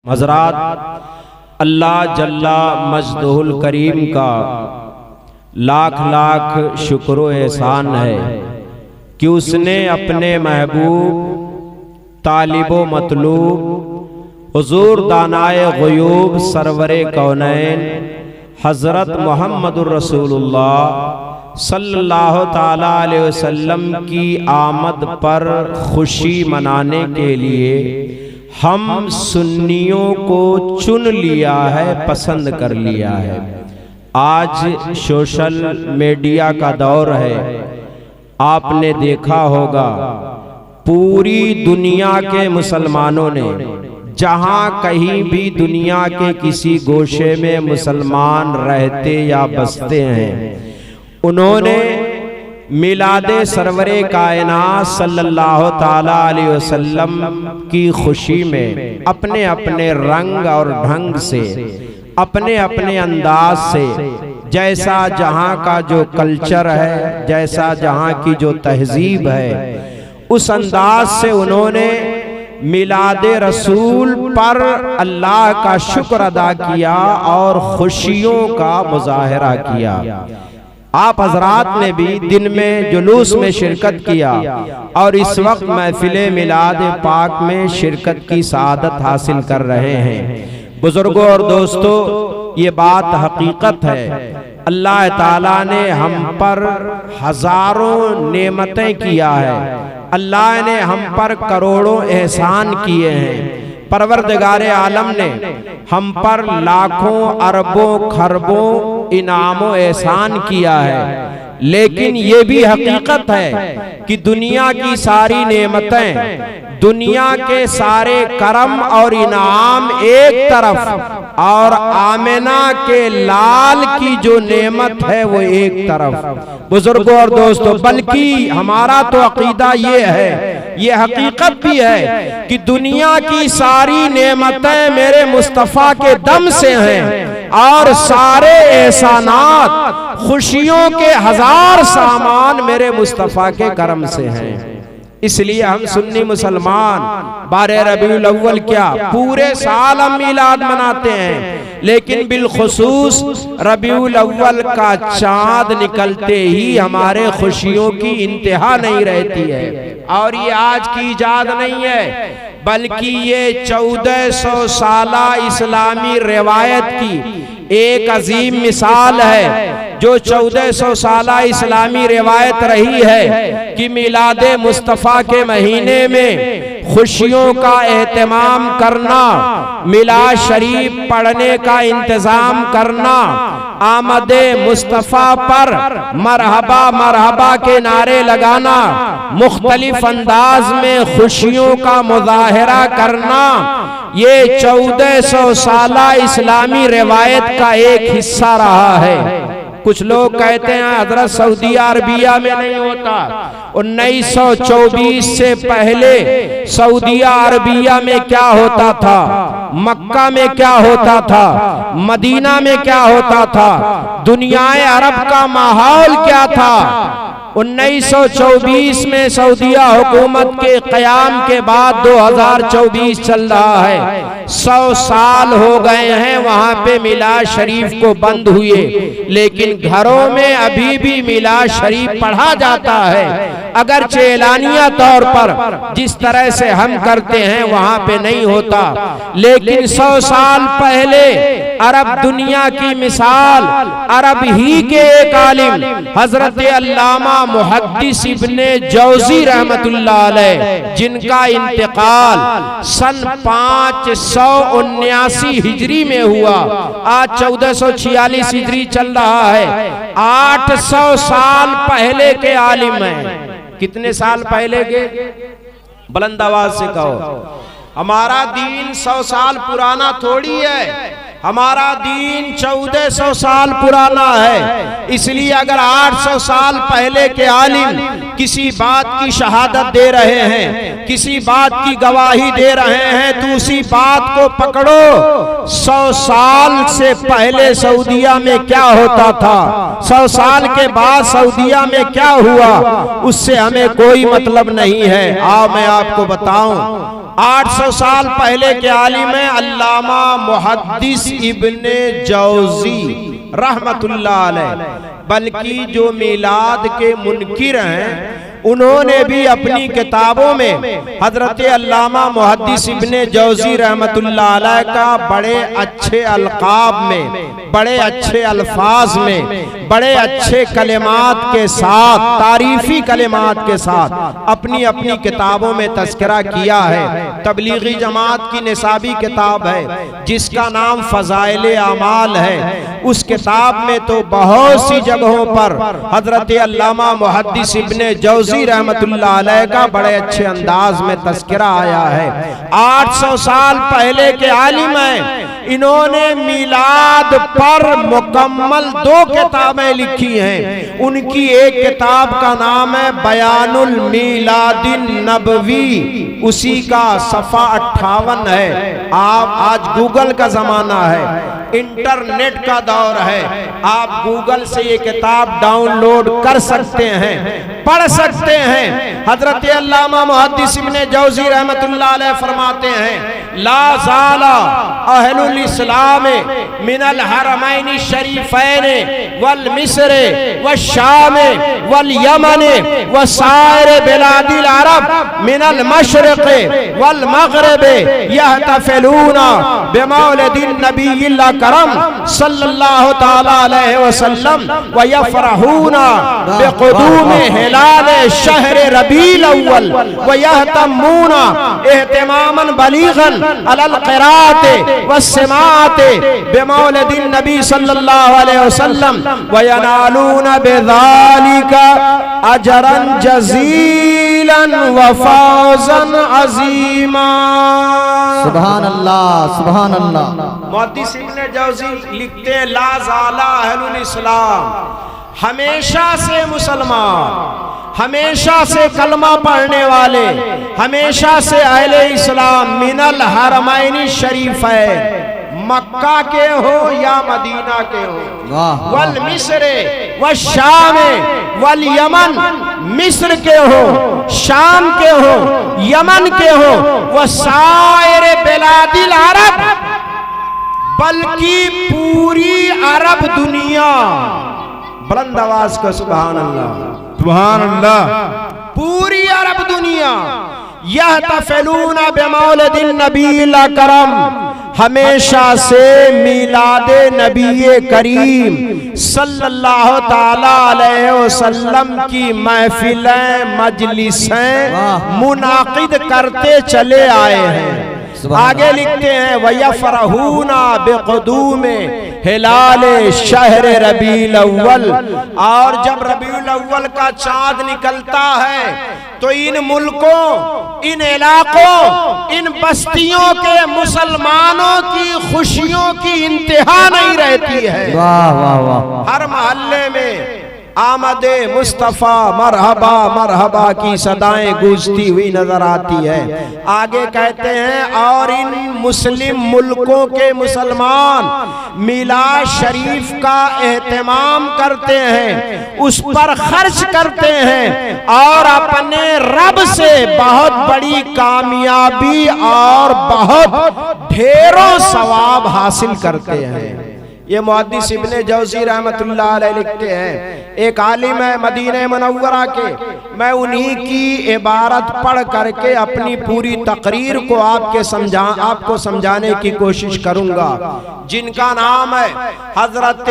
हज़रात अल्लाह जल्ला मजदहुल करीम का लाख लाख शुक्र एहसान है कि उसने अपने महबूब तालिबो मतलूब हुजूर दानाए ग़ुयूब सरवरे कौनैन हज़रत मुहम्मदुर रसूलुल्लाह सल्लल्लाहु ताला अलैहि वसल्लम की आमद पर खुशी मनाने के लिए हम सुन्नियों को चुन लिया है, पसंद कर लिया है। आज सोशल मीडिया का दौर है, आपने देखा होगा पूरी दुनिया के मुसलमानों ने, जहां कहीं भी दुनिया के किसी गोशे में मुसलमान रहते या बसते हैं, उन्होंने मिलादे सरवरे कायनात सल्लल्लाहु ताला अलैहि वसल्लम की खुशी में अपने अपने रंग और ढंग से, अपने अपने अंदाज से, जैसा जहां का जो कल्चर है, जैसा जहां की जो तहजीब है, उस अंदाज से उन्होंने मिलादे रसूल पर अल्लाह का शुक्र अदा किया और खुशियों का मुजाहरा किया। आप हजरात ने भी दिन में जुलूस में शिरकत किया और इस वक्त महफिले मिलाद पाक में शिरकत की सआदत हासिल कर रहे हैं। बुजुर्गों और दोस्तों, ये बात हकीकत है, अल्लाह ताला ने हम पर हजारों नेमतें किया है, अल्लाह ने हम पर करोड़ों एहसान किए हैं। परवरदिगारे आलम ने हम पर लाखों अरबों खरबों इनामों एहसान किया है, लेकिन ये भी हकीकत है कि दुनिया की सारी नेमतें, दुनिया के सारे करम और इनाम एक तरफ और आमिना के लाल की जो नेमत है वो एक तरफ। बुजुर्गों और दोस्तों, बल्कि हमारा तो अकीदा ये है, ये हकीकत भी है कि दुनिया की सारी नेमतें मेरे मुस्तफ़ा के दम से हैं और सारे एहसानात, खुशियों के हजार सामान मेरे मुस्तफ़ा के करम से हैं। इसलिए हम सुन्नी मुसलमान 12 रबीउल अव्वल क्या पूरे साल हम मिलाद मनाते हैं, लेकिन बिलखुसूस रबीउल अव्वल का चांद निकलते ही हमारे खुशियों की इंतहा नहीं रहती है। और ये आज की इजाद नहीं है, बल्कि ये 1400 साला इस्लामी रिवायत की एक अजीम मिसाल है, जो 1400 साला इस्लामी रिवायत रही है कि मिलादे मुस्तफ़ा के महीने में खुशियों का एहतमाम करना, मिलाद शरीफ पढ़ने का इंतजाम करना, आमदे मुस्तफ़ा पर मरहबा मरहबा के नारे लगाना, मुख्तलिफ अंदाज में खुशियों का मुजाहरा करना, ये 1400 साला इस्लामी रिवायत का एक हिस्सा रहा है। कुछ लोग कहते हैं हजरत सऊदी अरबिया में नहीं होता, 1924 से पहले सऊदी अरबिया में क्या होता था, मक्का में क्या होता था, मदीना में क्या होता था, दुनियाए अरब का माहौल क्या था। 1924 में सऊदीया हुकूमत के क़याम के बाद 2024 चल रहा है, 100 साल हो गए हैं वहां पे मिलाद शरीफ को बंद हुए, लेकिन घरों में अभी भी मिलाद शरीफ पढ़ा जाता है। अगर एलानिया तौर पर जिस तरह से हम करते हैं वहां पे नहीं होता, लेकिन 100 साल पहले अरब दुनिया की मिसाल, अरब ही के एक आलिम हजरत अल्लामा मुहद्दिस इब्ने जौजी रहमतुल्लाह अलैह, जिनका इंतकाल सन 579 हिजरी में हुआ, आज 1446 हिजरी चल रहा है, 800 साल पहले के आलिम हैं। कितने साल पहले के? बुलंद आवाज से कहो। हमारा दीन 100 साल पुराना थोड़ी है, हमारा दीन 1400 साल पुराना है। इसलिए अगर 800 साल पहले के आलिम किसी बात की शहादत दे रहे हैं किसी बात की गवाही दे रहे हैं तो उसी बात को पकड़ो। 100 साल से पहले सऊदिया में क्या होता था, 100 साल के बाद सऊदिया में क्या हुआ, उससे हमें कोई मतलब नहीं है। आओ मैं आपको बताऊं, 800 साल पहले के आलिम है अल्लामा मुहद्दिस इब्ने जौजी रहमतुल्लाह अलैह, बल्कि जो मिलाद के मुनकिर हैं उन्होंने भी अपनी किताबों में हजरत अल्लामा मुहद्दिस इब्ने जौजी रहमतुल्लाह अलैह का बड़े अच्छे अलकाब में, बड़े अच्छे अल्फाज में, बड़े अच्छे कलिमात के साथ, तारीफी कलिमात के साथ अपनी अपनी किताबों में तज़किरा किया है। तबलीगी जमात की निसाबी किताब है जिसका नाम फ़ज़ाइल आमाल है। उस किताब में तो बहुत सी जगहों पर हजरत अल्लामा मुहद्दिस इब्ने जौजी रहमतुल्लाह अलैह का बड़े अच्छे अंदाज में तज़किरा आया है। 800 साल पहले के आलिम हैं, इन्होंने मिलाद पर मुकम्मल 2 किताबें लिखी हैं। उनकी एक किताब का नाम है बयानुल मीलादिन नबवी, उसी का सफ़ा 58 है। आप आज गूगल का ज़माना है, इंटरनेट का दौर है, आप गूगल से ये किताब डाउनलोड कर सकते हैं, पढ़ सकते हैं। हजरत अल्लामा मुहद्दिस इब्ने जौजी रहमतुल्लाह अलैह फरमाते हैं, ला ज़ाला अहलुल इस्लाम मिनल हरमैन शरीफैन वल मिस्र व शाम वल यमन व साइर बिलादिल अरब मिनल मशरिक़ वल मग़रिब यहतफ़िलूना बिमौलिदिन नबिय्यिल करम सल्लल्लाहु तआला अलैहि वसल्लम व यफ़रहूना बिक़ुदूम हिलाल शहर रबीउल अव्वल व यहतमूना इहतिमामन बलीगन अलल क़िराअत व सिमाअत बिमौलिदिन नबी सल्लल्लाहु अलैहि वसल्लम व यनालूना बिज़ालिका अजरन जज़ीलन व फ़ौज़न अज़ीमा। सुभान अल्लाह, सुभान अल्लाह। मुहद्दिस इब्ने जौजी लिखते हैं, ला ज़ाला अहलुल इस्लाम, हमेशा से मुसलमान, हमेशा से कलमा पढ़ने वाले, हमेशा से अहले इस्लाम मिनल हरमैन शरीफैन, मक्का के हो या मदीना के हो, वल मिस्र व शाम वल यमन, मिस्र के हो, शाम के हो, यमन के हो, व साइर बिलादिल अरब, बल्कि पूरी अरब दुनिया, बुलंद आवाज का सुभान अल्लाह, सुभान अल्लाह, पूरी अरब दुनिया यहतफ़िलूना बिमौलिदिन नबिय्यिल करम, हमेशा से मिलादे नबी करीम सल्लल्लाहु ताला अलैहि वसल्लम की महफिलें, मजलिसें मुनाकिद करते चले आए हैं। आगे लिखते हैं, वयफ़रहूना बिक़ुदूम हिलाल शहर रबीउल अव्वल, और जब रबीउल अव्वल का चांद निकलता है तो इन मुल्कों, इन इलाकों, इन बस्तियों के मुसलमानों की खुशियों की इंतहा नहीं रहती है। वाह वाह वाह। हर मोहल्ले में आमदे मुस्तफ़ा मरहबा मरहबा की सदाएं गूंजती हुई नजर आती है। आगे कहते हैं, और इन मुस्लिम मुल्कों के मुसलमान मिलाद शरीफ का एहतमाम करते हैं, उस पर खर्च करते हैं और अपने रब से बहुत बड़ी कामयाबी और बहुत ढेरों सवाब हासिल करते हैं। ये मुहद्दिस इब्ने जौजी रहमतुल्लाह अलैह लिखते हैं, एक आलिम है मदीने मुनव्वरा के, मैं उन्हीं की इबारत पढ़ करके अपनी पूरी तकरीर को आपको समझाने की कोशिश करूंगा, जिनका नाम है हजरत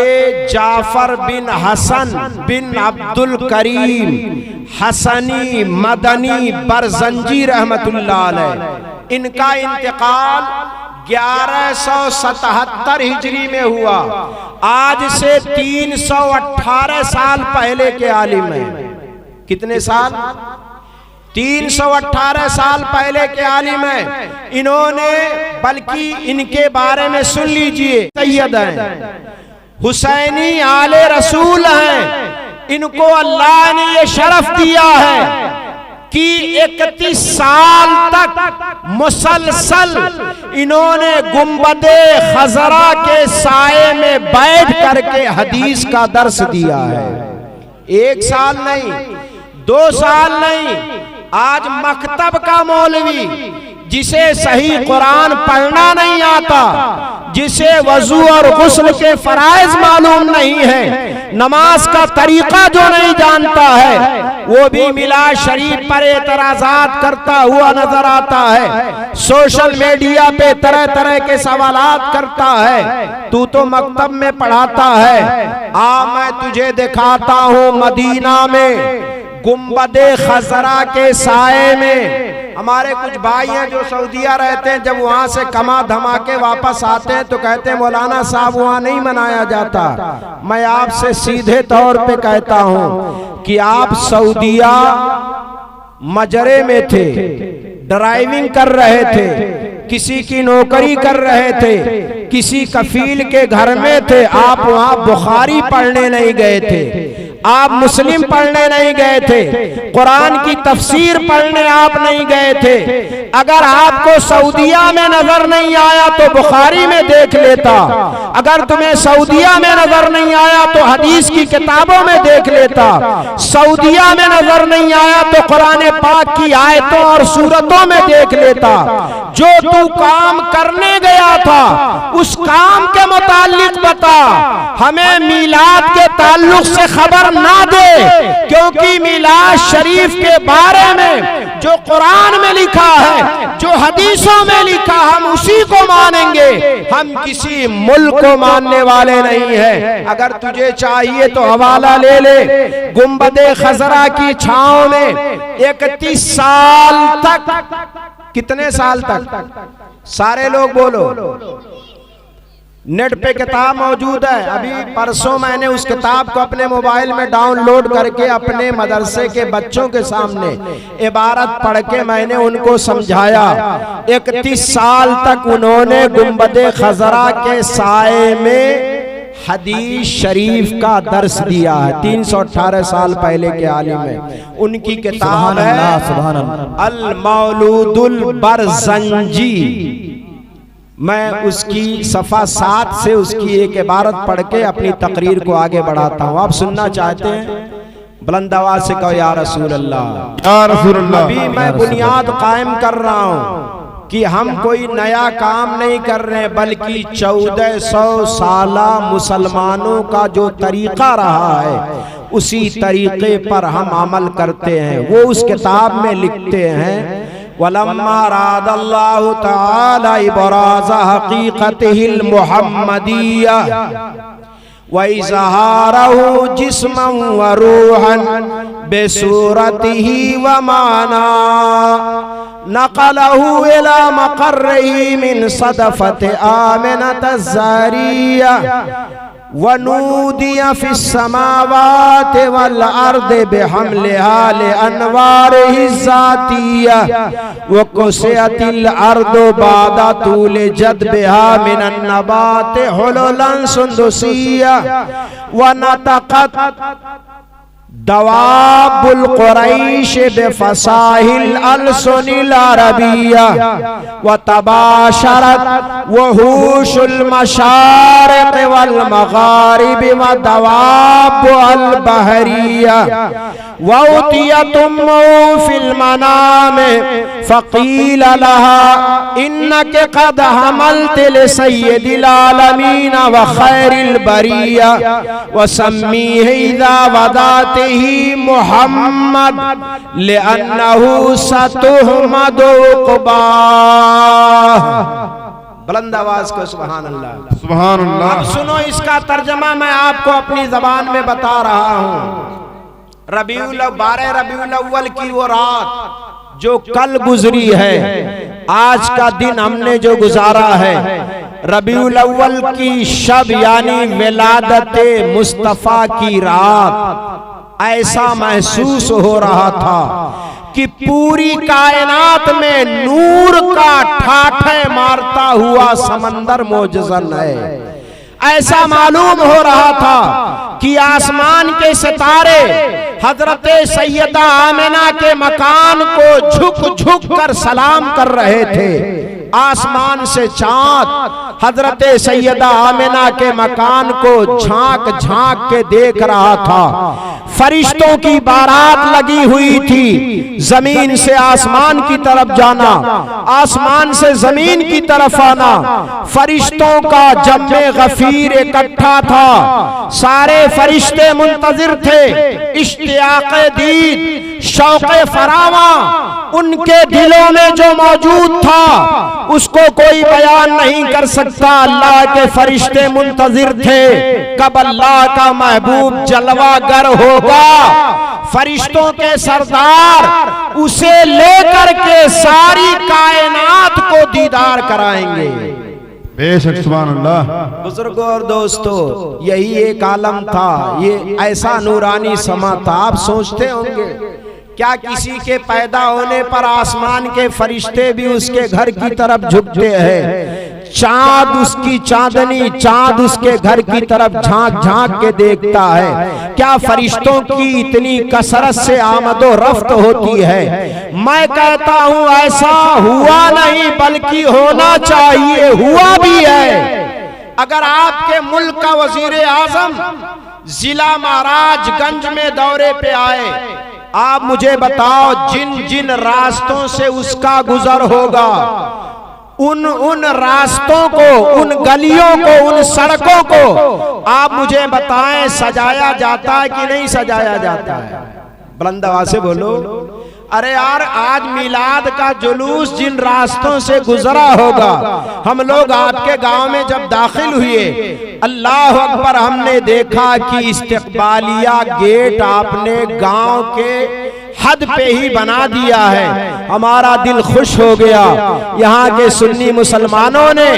जाफर बिन हसन बिन अब्दुल करीम हसनी मदनी बरजंजी रहमतुल्लाह अलैह। इनका इंतकाल 1177 हिजरी में हुआ, आज से 318 साल पहले के आलिम हैं। कितने साल? 318 साल पहले के आलिम हैं। इन्होंने, बल्कि इनके बारे में सुन लीजिए, सैयद हैं, हुसैनी आले रसूल हैं, इनको अल्लाह ने ये शरफ दिया है कि 31 साल तक मुसलसल इन्होंने गुंबदे खजरा के साए में बैठ करके हदीस का दर्स दिया है। 1 साल नहीं, 2 साल नहीं, आज मकतब का मौलवी जिसे सही कुरान पढ़ना नहीं आता, जिसे वजू और गुस्ल के फराइज मालूम नहीं है, नमाज का तरीका जो नहीं जानता है, वो भी मिलाद शरीफ पर एतराजात करता हुआ नजर आता है। सोशल मीडिया पे तरह तरह के सवालात करता है। तू तो मकतब में पढ़ाता है, आ मैं तुझे दिखाता हूँ मदीना में गुंबदे खजरा के साए में। हमारे कुछ भाई हैं जो सऊदीया रहते हैं, जब वहां से कमा धमा के वापस आते हैं तो कहते हैं मौलाना साहब वहां नहीं मनाया जाता। मैं आपसे सीधे तौर पे कहता हूं कि आप सऊदीया मजरे में थे, ड्राइविंग कर रहे थे, किसी की नौकरी कर रहे थे, किसी कफील के घर में थे, आप वहां बुखारी पढ़ने नहीं गए थे, आप मुस्लिम पढ़ने नहीं गए थे, कुरान की तफसीर पढ़ने आप नहीं गए थे। अगर आपको सऊदीया में नजर नहीं आया तो बुखारी में देख लेता, अगर तुम्हें सऊदीया में नजर नहीं आया तो हदीस की किताबों में देख लेता, सऊदीया में नजर नहीं आया तो कुरान पाक की आयतों और सूरतों में देख लेता। जो तू काम करने गया था उस काम के मुतालिक बता, हमें मीलाद के ताल्लुक से खबर ना दे, क्योंकि मीलाद शरीफ के बारे में जो कुरान में लिखा है, जो हदीसों में लिखा, हम उसी को मानेंगे, हम किसी मुल्क को मानने वाले नहीं हैं। अगर तुझे चाहिए तो हवाला ले ले, गुंबदे खजरा की छांव में 31 साल तक, कितने साल तक, सारे लोग बोलो, नेट पे किताब मौजूद है। अभी परसों मैंने उस किताब को अपने मोबाइल में डाउनलोड करके अपने मदरसे के बच्चों के सामने इबारत पढ़ के मैंने उनको समझाया। 31 साल तक उन्होंने गुंबदे खजरा के साए में हदीस शरीफ का दर्स दिया है। 318 साल पहले के आलिम है, उनकी किताब है अल मौलूदुल बरज़ंजी। मैं उसकी सफ़ा 7 से उसकी एक इबारत पढ़ के अपनी तकरीर को आगे बढ़ाता हूँ। आप सुनना चाहते हैं? बुलंद आवाज से कहो या रसूल अल्लाह, या रसूल अल्लाह। अभी मैं बुनियाद कायम कर रहा हूँ कि हम कोई नया काम नहीं कर रहे, बल्कि 1400 साला मुसलमानों का जो तरीका रहा है उसी तरीके पर हम अमल करते हैं। वो उस किताब में लिखते हैं, वलम्मा रादल्लाहु तआला इबराज़ हक़ीक़तिहिल मुहम्मदिय्या व इज़हारहु जिस्मन व रूहन बेसूरतिही व माना नक़लहु इला मक़र्रिही मिन सदफ़त आमिनत ज़ारिया वनूदिया फिस समावात वल अर्द बिहमलिहा ले अनवारिही ज़ातिया व कुसियतिल अर्दु बादा तूल जद्बिहा मिनन नबात हुलुलन सुंदुसिया व नतक़त दवाबुल कुरैश बेफसाहिल अलसुनिल अरबिया व तबाशरत वहूशुल मशारिक़ वल मग़ारिब व दवाब अल बहरिया व उतियतुम फिल मनाम फ़क़ील लहा इन्नके क़द हमलत लिसय्यिदिल आलमीन व ख़ैरिल बरिया व सम्मीहि इज़ा वदातिही मुहम्मद लिअन्नहु सतुहमदु उक़बाह। बुलंद आवाज को सुभान अल्लाह, सुभान अल्लाह। अब सुनो इसका तर्जमा मैं आपको अपनी जबान में बता रहा हूँ। 12 रबीउल अव्वल की वो रात जो कल गुजरी है, आज का दिन हमने जो गुजारा है, रबीउल अव्वल की शब यानी विलादत मुस्तफा की रात, ऐसा महसूस हो रहा था कि पूरी कायनात में नूर का ठाठे मारता हुआ समंदर मौजज़न है। ऐसा मालूम हो रहा था कि आसमान के सितारे हजरत सैयदा आमिना के मकान को झुक झुक कर सलाम कर रहे थे। आसमान से चांद हजरत सैयदा आमिना के मकान को झांक झांक के देख रहा था। फरिश्तों की बारात लगी हुई थी, जमीन से आसमान की तरफ जाना, आसमान से जमीन की तरफ आना। फरिश्तों का जम्मे गफीर इकट्ठा था, सारे फरिश्ते मुंतजिर थे। इश्तियाक़े दीद, शौक़े फरावा उनके दिलों में जो मौजूद था उसको कोई बयान नहीं कर सकता। अल्लाह के फरिश्ते मुंतजिर थे कब अल्लाह का महबूब जलवागर होगा। फरिश्तों के सरदार उसे लेकर के सारी कायनात को दीदार कराएंगे। बेशक सुभान अल्लाह। बुजुर्गों और दोस्तों, यही एक आलम था, ये ऐसा नूरानी समा था। आप सोचते होंगे क्या किसी के पैदा होने पर आसमान के फरिश्ते भी उसके घर की तरफ झुकते हैं? चांद उसकी चांदनी, चांद उसके घर की तरफ झांक झांक के देखता है। क्या फरिश्तों की इतनी कसरत से आमदो रफ्त होती है? मैं कहता हूं ऐसा हुआ नहीं बल्कि होना चाहिए, हुआ भी है। अगर आपके मुल्क का वजीर आजम जिला महाराजगंज में दौरे पे आए, आप मुझे बताओ जिन जिन रास्तों से उसका गुजर होगा, उन रास्तों को, उन गलियों को, उन सड़कों को आप मुझे बताएं सजाया जाता है कि नहीं सजाया जाता है? बुलंद आवाज से बोलो। अरे यार, आज मिलाद का जुलूस जिन रास्तों से गुजरा होगा, हम लोग आपके गांव में जब दाखिल हुए, अल्लाह अकबर, हमने देखा कि इस्तिकबालिया गेट आपने गांव के हद पे ही बना दिया है। हमारा दिल खुश हो गया। यहाँ के सुन्नी मुसलमानों ने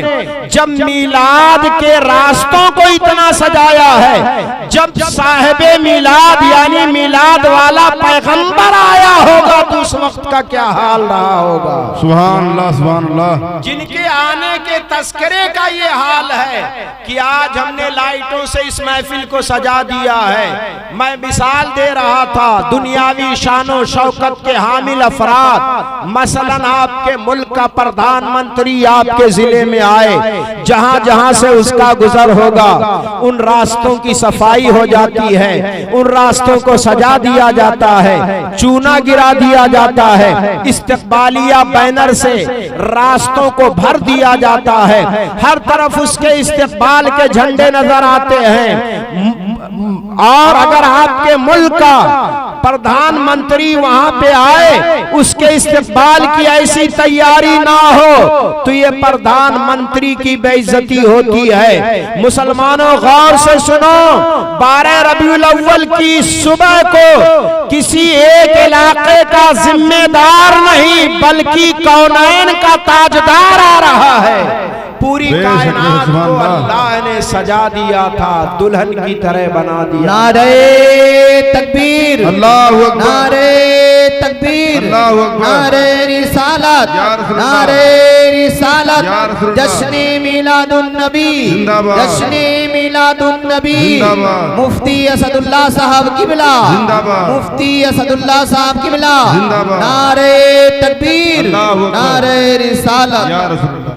जब मिलाद के रास्तों को इतना सजाया है, जब साहिबे मिलाद यानी मिलाद वाला पैगंबर आया होगा तो उस वक्त का क्या हाल रहा होगा। सुभान अल्लाह, सुभान अल्लाह। जिनके आने के तस्करे का ये हाल है कि आज हमने लाइटों से इस महफिल को सजा दिया है। मैं मिसाल दे रहा था, दुनियावी शानो शौकत के हामिल अफराद, मसलन आपके मुल्क का प्रधानमंत्री आपके जिले में आए, जहां जहां से उसका गुजर होगा उन रास्तों की सफाई हो जाती है, उन रास्तों को सजा दिया जाता है, चूना गिरा दिया जाता है, इस्तिकबालिया बैनर से रास्तों को भर दिया जाता है, हर तरफ उसके इस्तिकबाल के झंडे नजर आते हैं। और अगर आपके मुल्क का प्रधानमंत्री वहां पे आए, उसके इस्तेकबाल की ऐसी तैयारी ना हो तो ये प्रधानमंत्री की बेइज्जती होती है। मुसलमानों गौर से सुनो, 12 रबीउल अव्वल की सुबह को किसी एक इलाके का जिम्मेदार नहीं बल्कि कौनैन का ताजदार आ रहा है। पूरी कायनात को अल्लाह ने सजा दिया था, दुल्हन की तरह बना दिया। नारे तकबीर, अल्लाहु अकबर, नारे तकबीर, अल्लाहु अकबर, नारे रिसालत, नारे रिसालत, जश्ने मिलादुन नबी, जश्ने मिलादुन नबी। मुफ्ती असदुल्लाह साहब किबला, मुफ्ती असदुल्लाह साहब किबला। नारे तकबीर, नारे रिसालत।